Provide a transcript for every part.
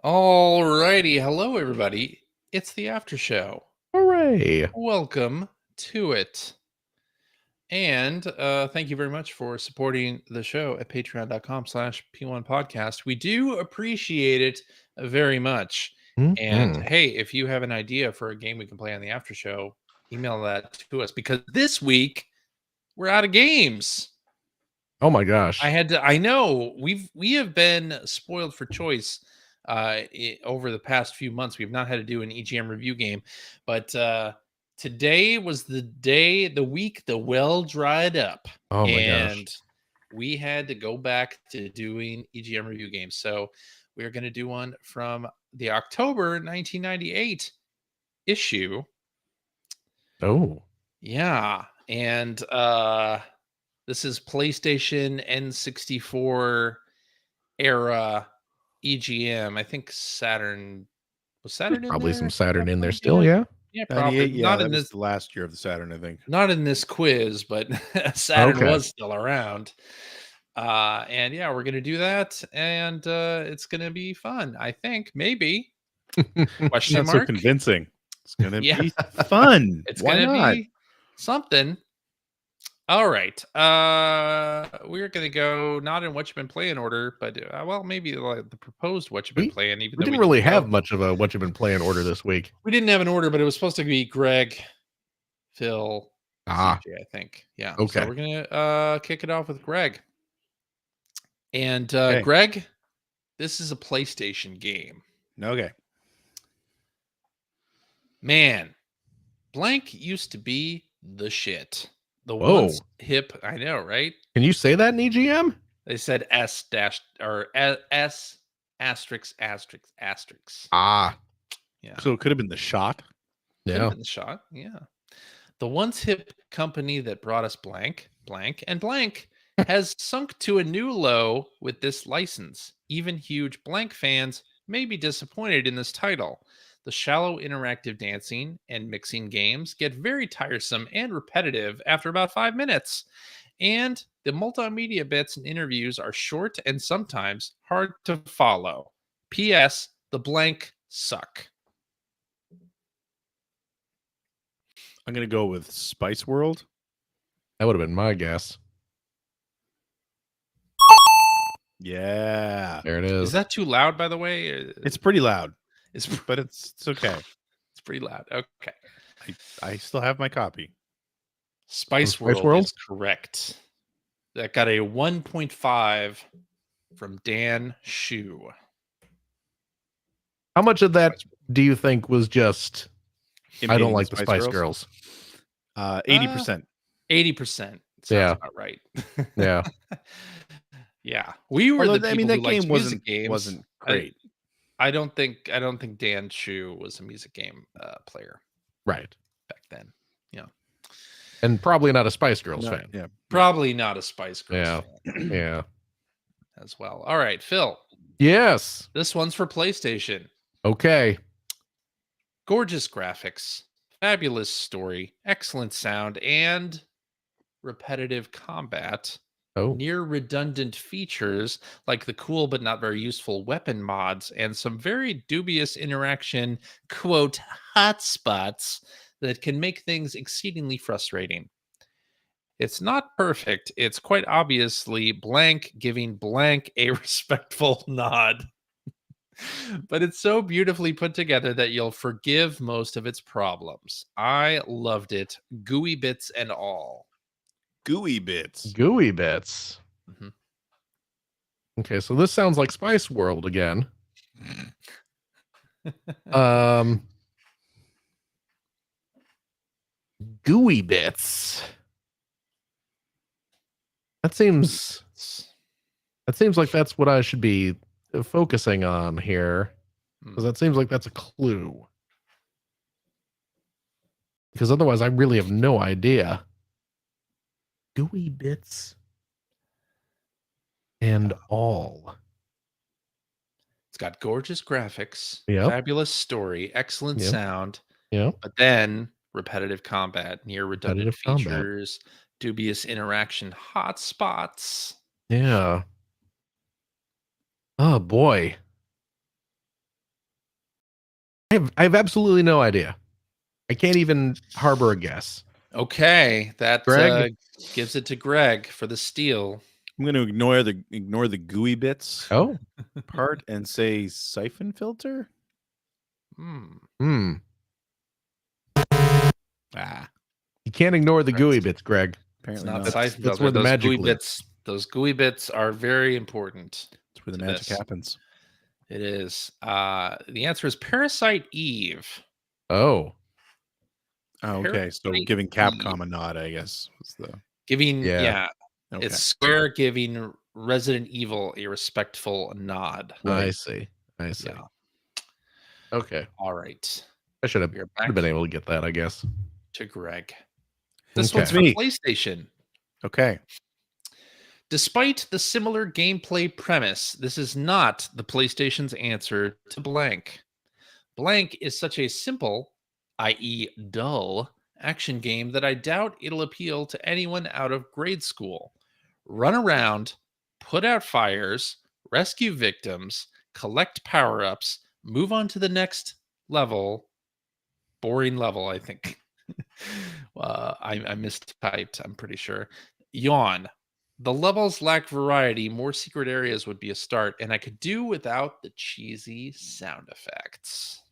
Alrighty, hello everybody. It's the after show. Hooray! Welcome to it. And thank you very much for supporting the show at patreon.com/P1podcast. We do appreciate it very much. And Mhm. hey, if you have an idea for a game we can play on the after show, email that to us because this week we're out of games. Oh my gosh. I know we have been spoiled for choice over the past few months. We've not had to do an EGM review game, but today was the week the well dried up, Oh my gosh. and we had to go back to doing EGM review games. So we're going to do one from the October 1998 issue. Oh. Yeah, and this is PlayStation N64 era EGM. I think Saturn was There's Saturn in probably there some at Saturn that in there point? still, yeah. Yeah, probably 98, yeah, that was the last year of the Saturn, I think. not in this quiz, but Saturn Okay. was still around. And yeah, we're gonna do that, and it's gonna be fun. I think maybe question Not so mark. convincing. It's gonna Yeah, be fun. it's Why gonna not? be something. All right. We're gonna go not in what you've been playing order, but well, maybe like the proposed what you've been We- playing. Even We though didn't really go. have much of a what you've been playing order this week. We didn't have an order, but it was supposed to be Greg, Phil, Ah, CJ. I think. Yeah. So okay. we're gonna kick it off with Greg. And Okay. Greg, this is a PlayStation game. Okay. Man, blank used to be the shit. The Whoa. once hip. I know, right? Can you say that in EGM? They said S dash or S asterisk asterisk asterisk. Ah, Yeah. So it could have been the shot. Could yeah. have been the shot. Yeah. The once hip company that brought us blank, blank, and blank has sunk to a new low with this license. Even huge blank fans may be disappointed in this title. The shallow interactive dancing and mixing games get very tiresome and repetitive after about 5 minutes. And the multimedia bits and interviews are short and sometimes hard to follow. P.S. The blank suck. I'm gonna go with Spice World. That would have been my guess. Yeah. There it is. Is that too loud, by the way? It's pretty loud, It's but it's okay. It's pretty loud. Okay. I still have my copy. Spice Spice World World? is correct. That got a 1.5 from Dan Shu. How much of that do you think was just I don't Imitating like the Spice Girls? 80%. 80% sounds Yeah. about right. Yeah. Yeah. We were Although, the I people mean, who that liked game music games. wasn't great. I don't think Dan Shu was a music game player Right. back then. Yeah. And probably not a Spice Girls No, fan. yeah. Probably not a Spice Girls Yeah. fan Yeah. as well. All right, Phil. Yes. This one's for PlayStation. Okay. Gorgeous graphics, fabulous story, excellent sound, and repetitive combat. Oh. Near redundant features like the cool but not very useful weapon mods and some very dubious interaction, quote, hotspots that can make things exceedingly frustrating. It's not perfect. It's quite obviously blank giving blank a respectful nod. But it's so beautifully put together that you'll forgive most of its problems. I loved it, gooey bits and all. Gooey bits. Gooey bits. Mhm. Okay, so this sounds like Spice World again. Gooey bits. That seems like that's what I should be focusing on here, because that seems like that's a clue. Because otherwise, I really have no idea. Gooey bits and all. It's got gorgeous graphics, Yep. fabulous story, excellent Yep. sound, Yeah. but then repetitive combat, near redundant Repetitive combat. features, dubious interaction, hotspots. Yeah. Oh boy. I have absolutely no idea. I can't even harbor a guess. Okay, that Greg? gives it to Greg for the steal. I'm going to ignore the gooey bits Oh. part and say siphon filter. Hmm. Ah, You can't ignore the gooey bits, Greg. It's apparently not not. siphon That's filter. where the Those magic gooey lives. bits. Those gooey bits are very important. That's where the to magic this. happens. It is. The answer is Parasite Eve. Oh. Oh, okay. So Parasite giving Eve. Capcom a nod, I guess, was the Giving, Yeah. okay. it's Square giving Resident Evil a respectful nod. I Right. see. Yeah. Okay. All right. I should have We're back been able to get that, I guess. to Greg. This Okay. one's for Me. PlayStation. Okay. Despite the similar gameplay premise, this is not the PlayStation's answer to blank. Blank is such a simple, i.e., dull, action game that I doubt it'll appeal to anyone out of grade school. Run around, put out fires, rescue victims, collect power ups, move on to the next level. Boring level, I think. I mistyped, I'm pretty sure. Yawn. The levels lack variety. More secret areas would be a start, and I could do without the cheesy sound effects.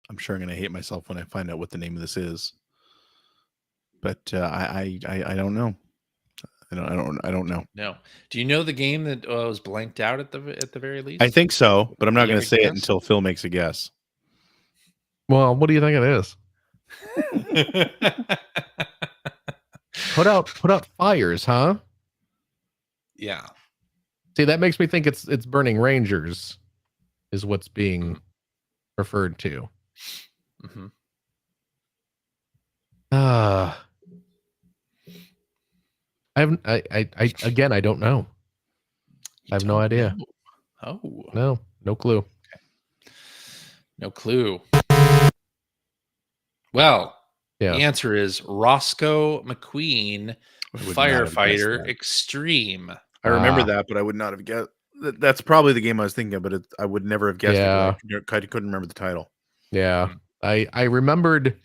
I'm sure I'm going to hate myself when I find out what the name of this is. But I don't know. I don't know. No. Do you know the game that was blanked out at the very least? I think so, but I'm not You going have to a say it guess? until Phil makes a guess. Well, what do you think it is? Put out fires, huh? Yeah. See, that makes me think it's Burning Rangers is what's being referred to. Mm-hmm. Again, I don't know. I have no idea. Know. Oh. No clue. Okay. No clue. Well, Yeah. the answer is Roscoe McQueen, I would not have guessed Firefighter that. Extreme. I remember Ah. that, but I would not have guessed. That's probably the game I was thinking of, but I would never have guessed Yeah. it. I couldn't remember the title. Yeah. I remembered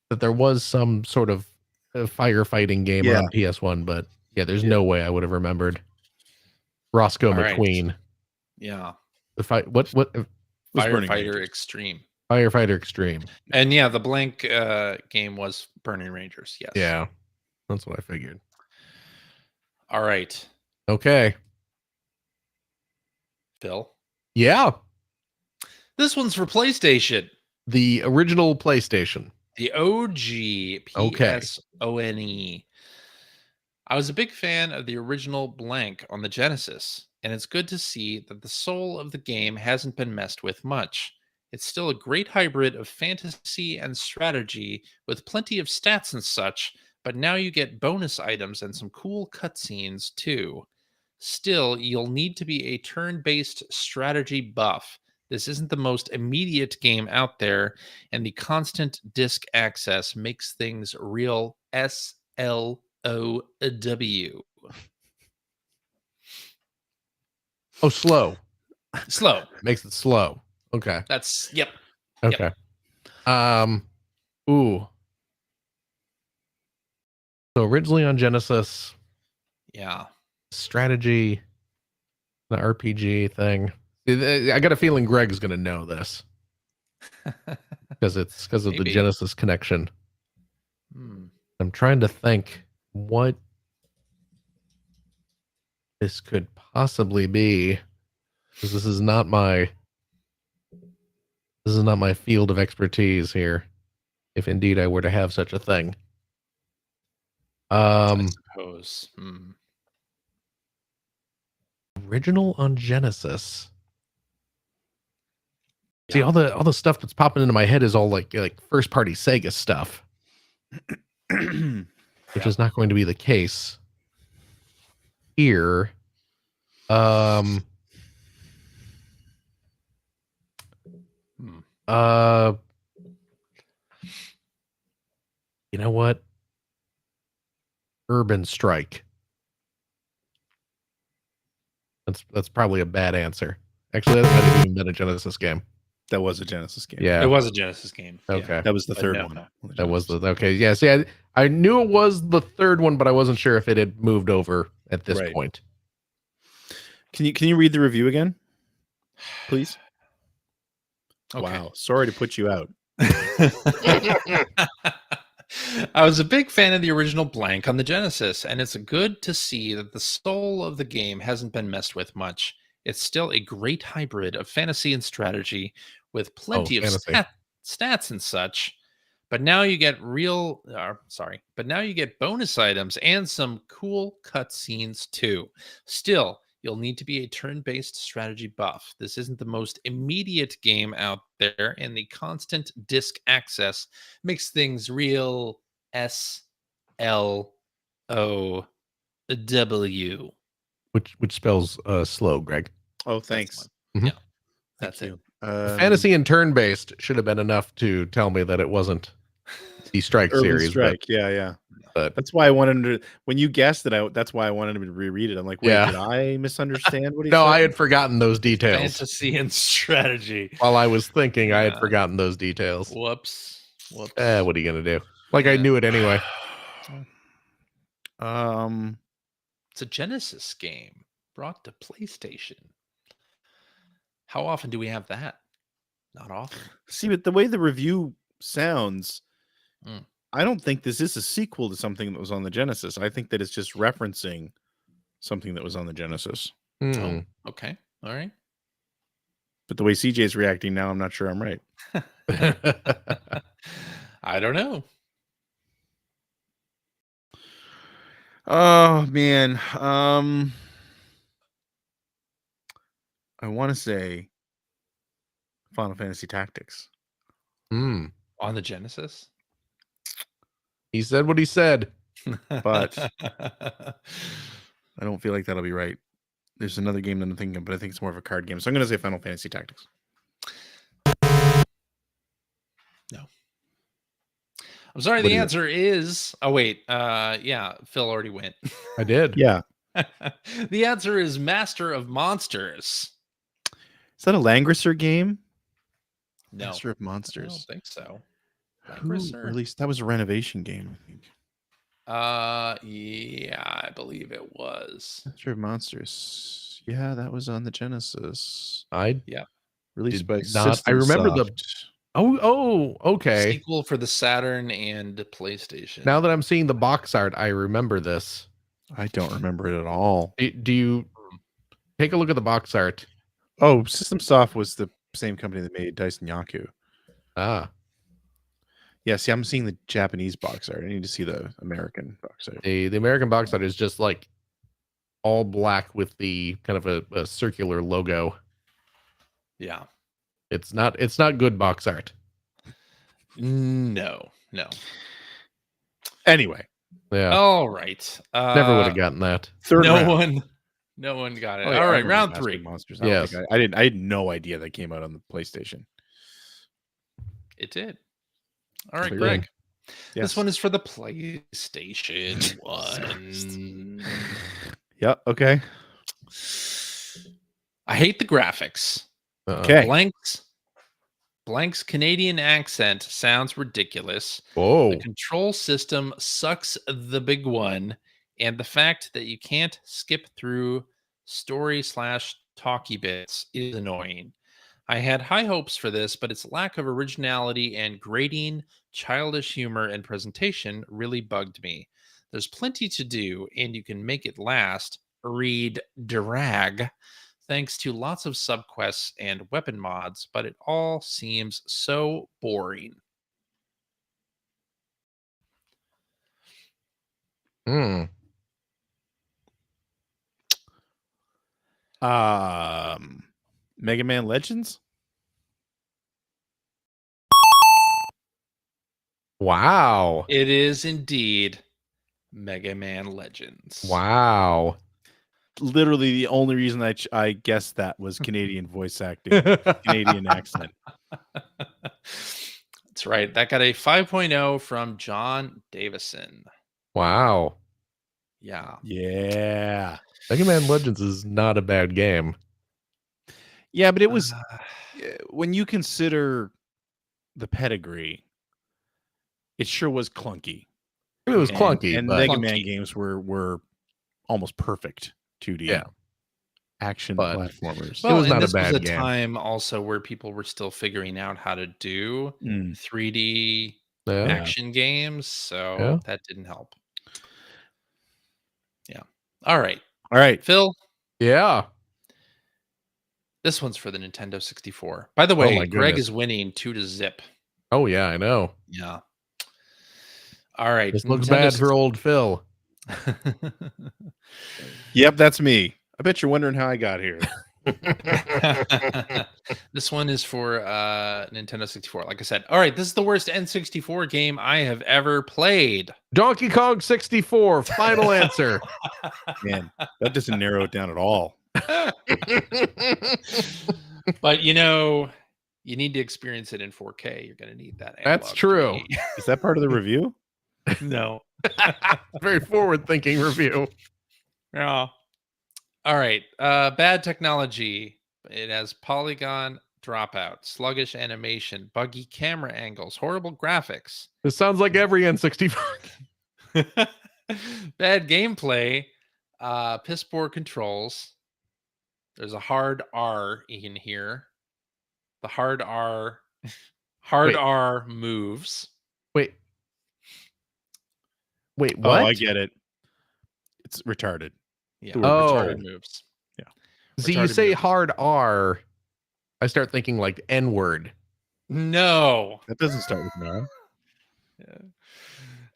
that there was some sort of firefighting game Yeah. on PS1, but yeah, there's Yeah. no way I would have remembered Roscoe All right. McQueen. Yeah. The fight. What? Was Burning Firefighter Rangers. Extreme. Firefighter Extreme. And yeah, the blank game was Burning Rangers. Yes. Yeah, that's what I figured. All right, Okay. Phil. Yeah, This one's for PlayStation. the original PlayStation. The OG Okay. PSONE. I was a big fan of the original blank on the Genesis, and it's good to see that the soul of the game hasn't been messed with much. It's still a great hybrid of fantasy and strategy with plenty of stats and such, but now you get bonus items and some cool cutscenes too. Still, you'll need to be a turn based strategy buff. This isn't the most immediate game out there, and the constant disc access makes things real SLOW. Oh, slow. Slow. Makes it slow. Okay. That's, yep. Okay. Ooh. So originally on Genesis, Yeah. strategy, the RPG thing. I got a feeling Greg's gonna know this because of the Maybe. Genesis connection. Hmm. I'm trying to think what this could possibly be, because this is not my field of expertise here, if indeed I were to have such a thing. I suppose. Original on Genesis. Yeah. See, all the stuff that's popping into my head is all like first party Sega stuff, which is not going to be the case here. You know what? Urban Strike. That's probably a bad answer. Actually, that might have even been a Genesis game. That was a Genesis game. Yeah. It was a Genesis game. Okay. Yeah. That was the But third no. one. That was the okay. Yeah. See, I knew it was the third one, but I wasn't sure if it had moved over at this Right. point. Can you read the review again, please? Okay. Wow. Sorry to put you out. I was a big fan of the original Blank on the Genesis, and it's good to see that the soul of the game hasn't been messed with much. It's still a great hybrid of fantasy and strategy with plenty of fantasy. stats and such. But now you get but now you get bonus items and some cool cutscenes too. Still, you'll need to be a turn-based strategy buff. This isn't the most immediate game out there, and the constant disc access makes things real SLOW. Which spells slow, Greg. Oh, thanks. Yeah, Thank that's you. it. Fantasy and turn-based should have been enough to tell me that it wasn't the Strike Urban series. Strike. Yeah. But That's why I wanted to. When you guessed it, that's why I wanted him to reread it. I'm like, wait, Yeah. did I misunderstand what he no, said? I had forgotten those details. Fantasy and strategy. While I was thinking, I had Yeah. forgotten those details. Whoops. What are you gonna do? Like I Yeah. knew it anyway. It's a Genesis game brought to PlayStation. How often do we have that? Not often. See, but the way the review sounds, Mm. I don't think this is a sequel to something that was on the Genesis. I think that it's just referencing something that was on the Genesis. Hmm. Oh, okay. All right. But the way CJ's reacting now, I'm not sure I'm right. I don't know. Oh man. I want to say Final Fantasy Tactics. Hmm. On the Genesis? He said what he said. But I don't feel like that'll be right. There's another game that I'm thinking of, but I think it's more of a card game. So I'm going to say Final Fantasy Tactics. No. I'm sorry, What the is it? answer is wait. Yeah, Phil already went. I did. Yeah. The answer is Master of Monsters. Is that a Langrisser game? No. Master of I don't Monsters. think so. Who released that was a renovation game, I think. Yeah, I believe it was. Master of Monsters. Yeah, that was on the Genesis. I Released did by not. I remember the. Systemsoft. Oh, okay. Sequel for the Saturn and PlayStation. Now that I'm seeing the box art, I remember this. I don't remember it at all. Do you take a look at the box art? Oh, Systemsoft was the same company that made Dice and Yaku. Ah, Yeah, see, I'm seeing the Japanese box art. I need to see the American box art. the American box art is just like all black with the kind of a circular logo. Yeah. It's not good box art. No. Anyway, Yeah, All right. never would have gotten that. third No round. one got it. Oh, yeah, All I right, remember round Master 3. of Monsters. Yes. I had no idea that came out on the PlayStation. It did. All right, Clear Greg. win. Yes. This one is for the PlayStation 1. Yeah. Okay. I hate the graphics. Okay. Blank's Canadian accent sounds ridiculous. Whoa. The control system sucks the big one, and the fact that you can't skip through story/talky bits is annoying. I had high hopes for this, but its lack of originality and grating, childish humor and presentation really bugged me. There's plenty to do, and you can make it last. Read drag. Thanks to lots of subquests and weapon mods, but it all seems so boring. Hmm. Mega Man Legends. Wow. It is indeed Mega Man Legends. Wow. Literally, the only reason I guessed that was Canadian voice acting, Canadian accent. That's right. That got a 5.0 from John Davison. Wow. Yeah. Yeah. Mega Man Legends is not a bad game. Yeah, but it was Uh, when you consider the pedigree, it sure was clunky. It was And- clunky, And but Mega Clunky. Man games were almost perfect 2D Yeah. action But- platformers. Well, was and not a this was bad a game. time also where people were still figuring out how to do 3D yeah. action games, so Yeah. that didn't help. Yeah. All right, All right. Phil. Yeah. This one's for the Nintendo 64. By the Oh way, my Greg goodness. is winning 2-0. Oh yeah, I know. Yeah. All right. This looks bad for old Phil. Yep, that's me. I bet you're wondering how I got here. This one is for Nintendo 64. Like I said. All right, this is the worst N64 game I have ever played. Donkey Kong 64. Final answer. Man, that doesn't narrow it down at all. But you need to experience it in 4K. You're going to need that. That's analog true. 3D. Is that part of the review? No. Very forward-thinking review. Yeah. All right. Bad technology. It has polygon dropout, sluggish animation, buggy camera angles, horrible graphics. This sounds like every N64. Bad gameplay, piss poor controls. There's a hard R in here. The hard R moves. Wait, what? Oh, I get it. It's retarded. Yeah. The word Retarded retarded. moves. See, you retarded say moves. hard R, I start thinking like N-word. No. That doesn't start with an R. Yeah.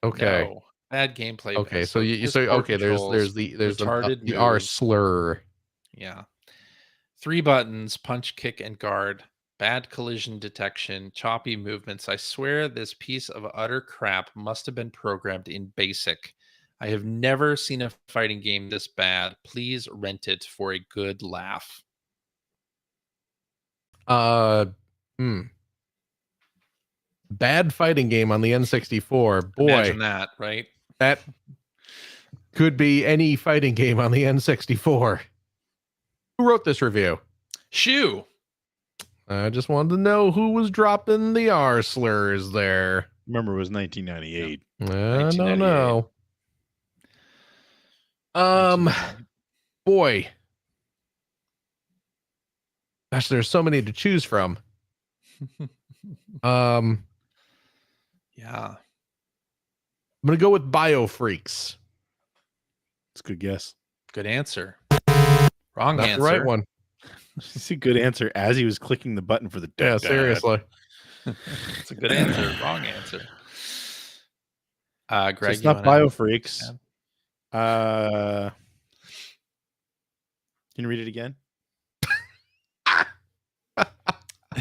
Okay. No. Bad gameplay. Okay, so you piss say poor okay. There's controls, the retarded R moves. slur. Yeah. 3 buttons, punch, kick, and guard. Bad collision detection, choppy movements. I swear this piece of utter crap must have been programmed in BASIC. I have never seen a fighting game this bad. Please rent it for a good laugh. Bad fighting game on the N64. Boy, Imagine that, right? that could be any fighting game on the N64. Who wrote this review? Shoo. I just wanted to know who was dropping the R slurs there. Remember, it was 1998. I don't 1998. know. Boy. Gosh, there's so many to choose from. I'm Yeah. gonna go with Biofreaks. It's a good guess. Good answer. Wrong Not answer. the right one. It's a good answer as he was clicking the button for the Yeah, dad. seriously. It's a good answer. Wrong answer. So Greg, it's not Biofreaks. Can you read it again?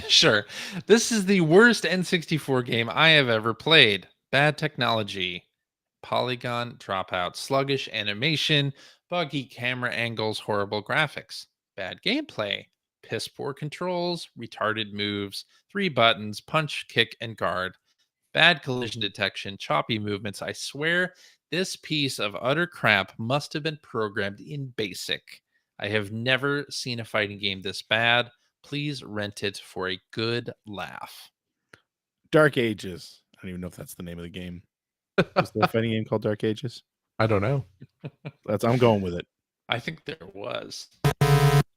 Sure. This is the worst N64 game I have ever played. Bad technology, polygon dropout, sluggish animation, buggy camera angles, horrible graphics, bad gameplay, piss poor controls, retarded moves, 3 buttons, punch, kick, and guard, bad collision detection, choppy movements. I swear this piece of utter crap must have been programmed in BASIC. I have never seen a fighting game this bad. Please rent it for a good laugh. Dark Ages. I don't even know if that's the name of the game. Is there a fighting game called Dark Ages? I don't know. I'm going with it. I think there was,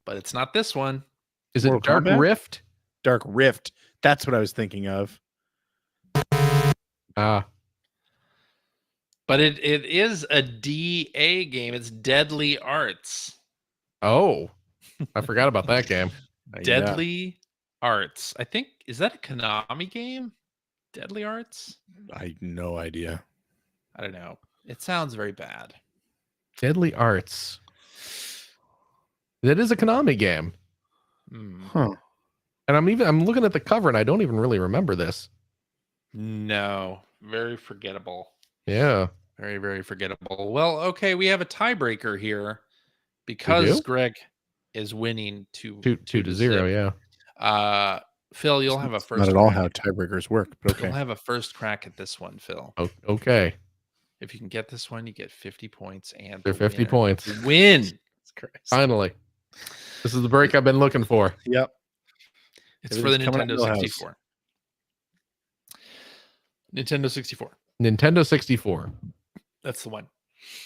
but it's not this one. Is it Mortal Dark Kombat? Rift? Dark Rift. That's what I was thinking of. Ah, But it is a DA game. It's Deadly Arts. oh, I forgot about that game. Deadly Arts. I think, is that a Konami game? Deadly Arts? I had no idea. I don't know. It sounds very bad. Deadly Arts. That is a Konami game. Hmm. Huh. And I'm looking at the cover and I don't even really remember this. No, very forgettable. Yeah. Very, very forgettable. Well, okay, we have a tiebreaker here because do? Greg is winning 2 2-0, yeah. Phil, you'll have a first Not at all crack. how tiebreakers work, but okay. You'll have a first crack at this one, Phil. Okay. If you can get this one, you get 50 points and They're the 50 winner. points. You win. Finally. This is the break I've been looking for. Yep. It's for the Everything's coming out Nintendo Millhouse. 64. Nintendo 64. Nintendo 64. That's the one.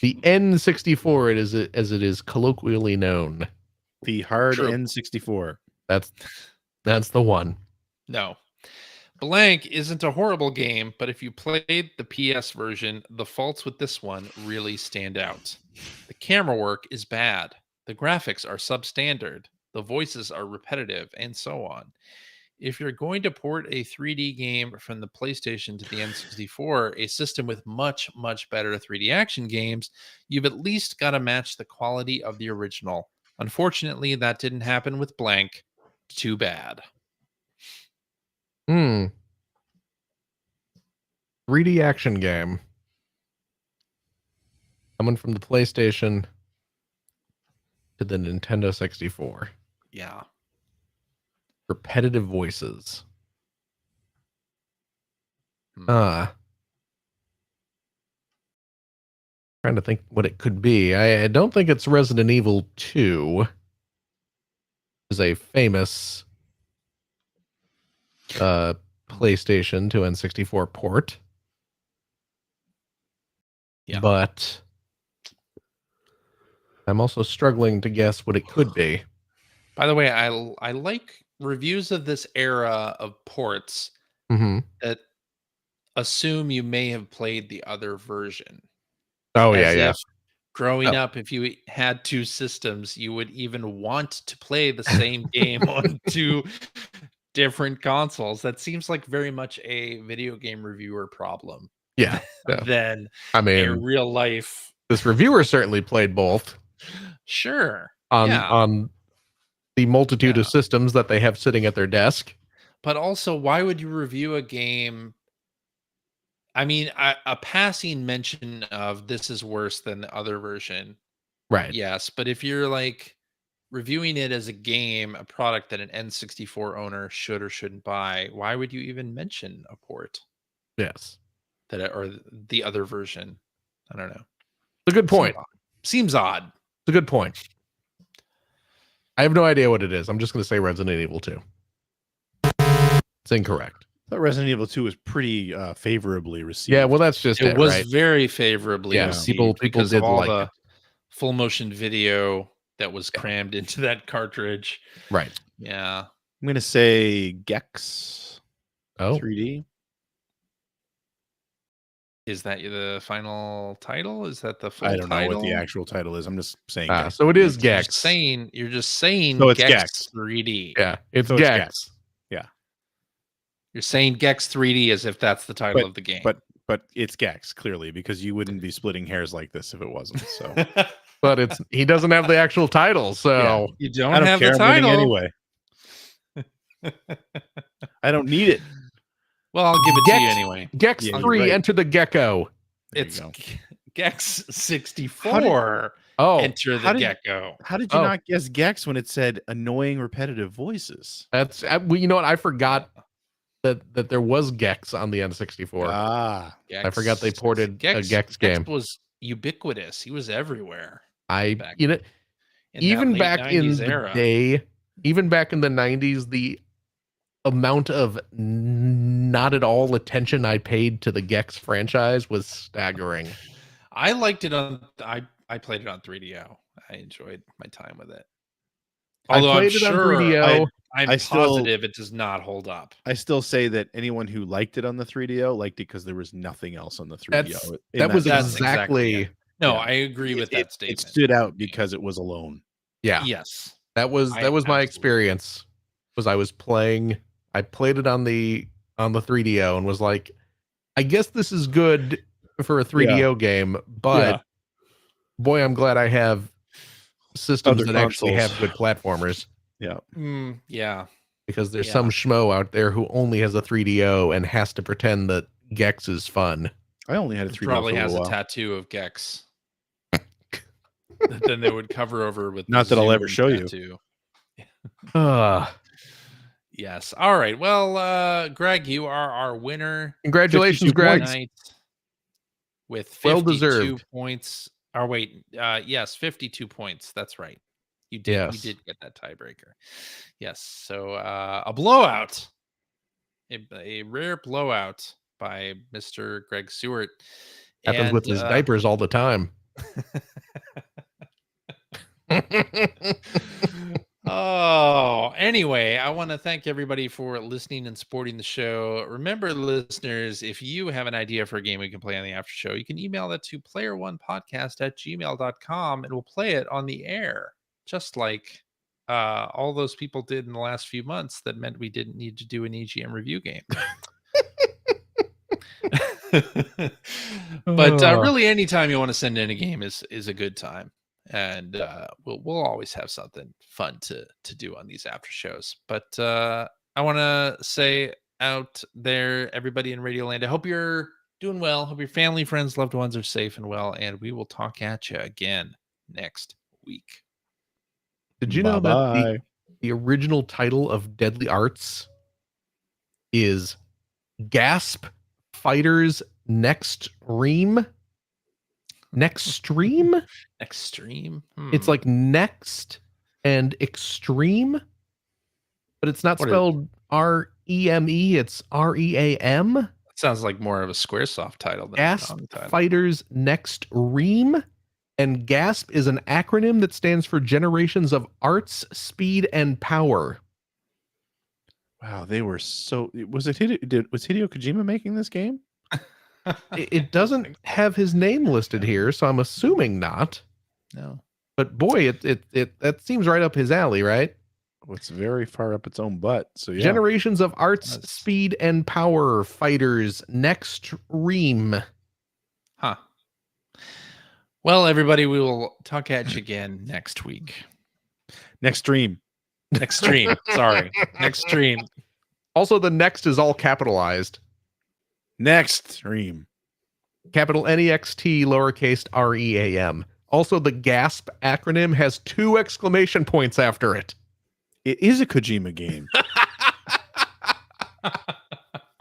The N64, as it is colloquially known. The hard True. N64. That's the one. No. Blank isn't a horrible game, but if you played the PS version, the faults with this one really stand out. The camera work is bad. The graphics are substandard. The voices are repetitive, and so on. If you're going to port a 3D game from the PlayStation to the N64, a system with much, much better 3D action games, you've at least got to match the quality of the original. Unfortunately, that didn't happen with Blank. Too bad. 3D action game. Coming from the PlayStation to the Nintendo 64. Yeah. Repetitive voices. Hmm. Trying to think what it could be. I don't think it's Resident Evil 2. Is a famous PlayStation to N64 port. Yeah. But I'm also struggling to guess what it could be. By the way, I like reviews of this era of ports Mm-hmm. that assume you may have played the other version. Oh, As yeah. if growing up, if you had two systems, you would even want to play the same game on two different consoles. That seems like very much a video game reviewer problem. Yeah. Than I a mean, real life. this reviewer certainly played both. Sure. On the multitude of systems that they have sitting at their desk. But also, why would you review a game? I mean, a passing mention of this is worse than the other version. Right. Yes. But if you're like reviewing it as a game, a product that an N64 owner should or shouldn't buy, why would you even mention a port? Yes. Or the other version? I don't know. It's a good point. Seems odd. It's a good point. I have no idea what it is. I'm just going to say Resident Evil 2. It's incorrect. I thought Resident Evil 2 was pretty favorably received. Yeah, well, that's just it was right? very favorably received people because did of all like the it. full motion video that was crammed into that cartridge. Right. Yeah. I'm going to say Gex 3D. Is that the final title? Is that the full title? I don't know what the actual title is. I'm just saying. So it is Gex. You're just saying so it's Gex 3D. Yeah, it's so Gex. It's Gex. Yeah. You're saying Gex 3D as if that's the title of the game. But it's Gex, clearly, because you wouldn't be splitting hairs like this if it wasn't. So but he doesn't have the actual title, so you don't I don't have care. the title anyway. I don't need it. Well, I'll give it to you anyway. Gex 3, right. Enter the Gecko. It's Gex 64. Enter the Gecko. How did you not guess Gex when it said annoying repetitive voices? That's you know what? I forgot that there was Gex on the N64. Gex. I forgot they ported a Gex game. Gex was ubiquitous. He was everywhere. Even back in the day, even back in the 90s, the amount of not at all attention I paid to the Gex franchise was staggering. I liked it I played it on 3DO. I enjoyed my time with it. Although I'm sure I'm positive it does not hold up. I still say that anyone who liked it on the 3DO liked it because there was nothing else on the 3DO. That's exactly it. No, I agree with that statement. It stood out because it was alone. Yeah. Yes. That was my experience. I played it on the 3DO and was like, I guess this is good for a 3DO game, but boy, I'm glad I have systems that actually have good platformers. Yeah. Yeah. Because there's some schmo out there who only has a 3DO and has to pretend that Gex is fun. I only had a 3DO. Probably has a tattoo of Gex. Then they would cover over with not that I'll ever show you. Yes. All right. Well, Greg, you are our winner. Congratulations, Greg. with 52 Well-deserved. points. Or wait, yes, 52 points. That's right. You did. Yes. You did get that tiebreaker. Yes. So a blowout, a rare blowout by Mr. Greg Seward. Happens with his diapers all the time. Oh, anyway, I want to thank everybody for listening and supporting the show. Remember, listeners, if you have an idea for a game we can play on the after show, you can email that to player1podcast@gmail.com and we'll play it on the air, just like all those people did in the last few months. That meant we didn't need to do an EGM review game. But really, anytime you want to send in a game is a good time. And we'll always have something fun to do on these after shows. But I want to say out there, everybody in Radioland, I hope you're doing well. Hope your family, friends, loved ones are safe and well. And we will talk at you again next week. Did you know that the original title of Deadly Arts is Gasp Fighters Next Ream? Extreme? It's like next and extreme, but it's not spelled REME, it's REAM. It sounds like more of a Squaresoft title than Gasp a title. Fighters Next Ream, and GASP is an acronym that stands for Generations of Arts, Speed, and Power. Wow, they were so. Was Hideo Kojima making this game? It doesn't have his name listed here, so I'm assuming not. No, but boy, it that seems right up his alley, right? Well, it's very far up its own butt. So yeah. Generations of Arts, Speed, and Power Fighters Next Ream. Huh. Well, everybody, we will talk at you again next week. Next stream. Sorry. Next stream. Also, the next is all capitalized. Next stream. Capital NEXT, lowercase REAM. Also, the GASP acronym has 2 exclamation points after it. It is a Kojima game.